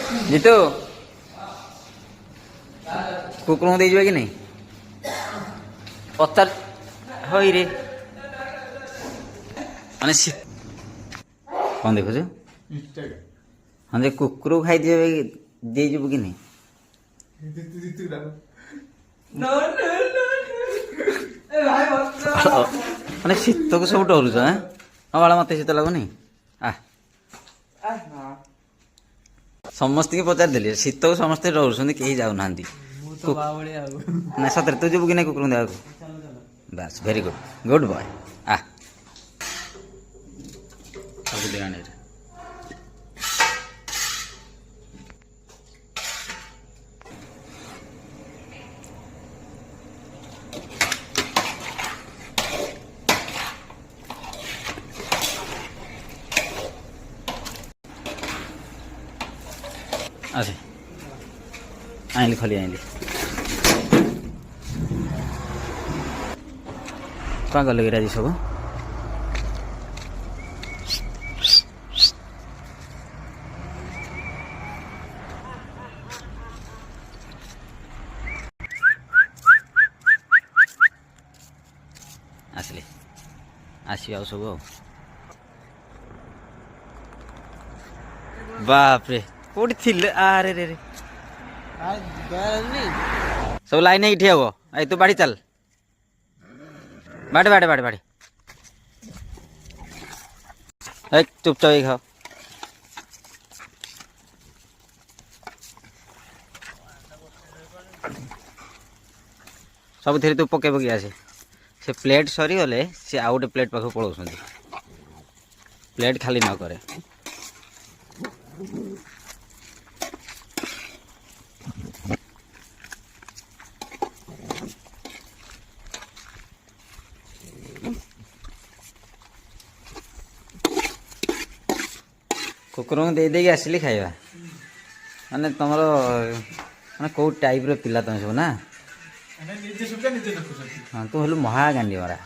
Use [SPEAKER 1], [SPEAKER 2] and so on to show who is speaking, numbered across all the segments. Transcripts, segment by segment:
[SPEAKER 1] ଜିତୁ କୁକୁରଙ୍କୁ ଦେଇଯିବା କି ନାହିଁ ପଚାର ହଇରେ ମାନେ କ'ଣ ଦେଖୁଛୁ ହଁ ଯେ କୁକୁରକୁ ଖାଇଦେବେ ଦେଇଯିବୁ କି ନାହିଁ ମାନେ ଶୀତକୁ ସବୁ ଡରୁଛ ହଁ ବାଳ ମତେ ଶୀତ ଲାଗୁନି ସମସ୍ତଙ୍କୁ ପଚାରିଦେଲି ଶୀତକୁ ସମସ୍ତେ ଡରୁଛନ୍ତି କେହି ଯାଉନାହାନ୍ତି ନା ସତରେ ତୁ ଯିବୁ କି ନାହିଁ କୁକୁରଙ୍କୁ ଦେବାକୁ ବାସ୍ ଭେରି ଗୁଡ୍ ଗୁଡ୍ ବୟ ସବୁ ଦିନ ଆଚ୍ଛା ଆଣିଲି ଖଲି ଆଣିଲି କ'ଣ କଲେ କି ଆଜି ସବୁ ଆସିଲେ ଆସିବେ ଆଉ ସବୁ ଆଉ ବାପରେ କୋଉଠି ଥିଲେ ଆରେ ରେ ସବୁ ଲାଇନ ହେଇକି ଠିଆ ହବ ଏଇ ତୁ ବାଡ଼ି ଚାଲ ବାଡ଼େ ବାଡ଼େ ବାଡ଼େ ବାଡ଼େ ଏ ଚୁପଚାପ ହେଇ ଖାଅ ସବୁଥିରେ ତୁ ପକେଇ ପକେଇ ଆସେ ସେ ପ୍ଲେଟ୍ ସରିଗଲେ ସେ ଆଉ ଗୋଟେ ପ୍ଲେଟ୍ ପାଖକୁ ପଳାଉଛନ୍ତି ପ୍ଲେଟ୍ ଖାଲି ନ କରେ କୁକୁରଙ୍କୁ ଦେଇ ଦେଇକି ଆସିଲି ଖାଇବା ମାନେ ତମର ମାନେ କେଉଁ ଟାଇପ୍ର ପିଲା ତମେ ସବୁ ନା ହଁ ତୁ ହେଲୁ ମହାଗାଣ୍ଡୀ ମରା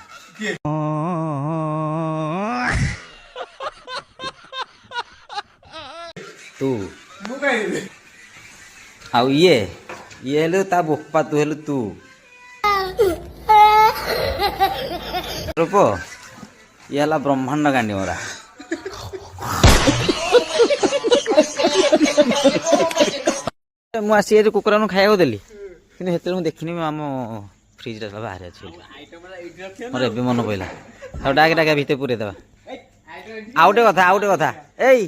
[SPEAKER 1] ତୁ ଆଉ ଇଏ ହେଲୁ ତା ବୋପା ତୁ ହେଲୁ ତୁ ରୂପ ଇଏ ହେଲା ବ୍ରହ୍ମାଣ୍ଡ ଗାଣ୍ଡୀ ମରା ମୁଁ ଆସି ଆଜି କୁକୁରଙ୍କୁ ଖାଇବାକୁ ଦେଲି କିନ୍ତୁ ସେତେବେଳେ ମୁଁ ଦେଖିନି ଆମ ଫ୍ରିଜରେ ସବୁ ବାହାରେ ଅଛି ମୋର ଏବେ ମନେ ପଡ଼ିଲା ଆଉ ଡାକେ ଡାକେ ଭିତରେ ପୁରେଇ ଦେବା ଆଉ ଗୋଟେ କଥା ଏଇ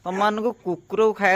[SPEAKER 1] ତମମାନଙ୍କୁ କୁକୁରକୁ ଖାଇବା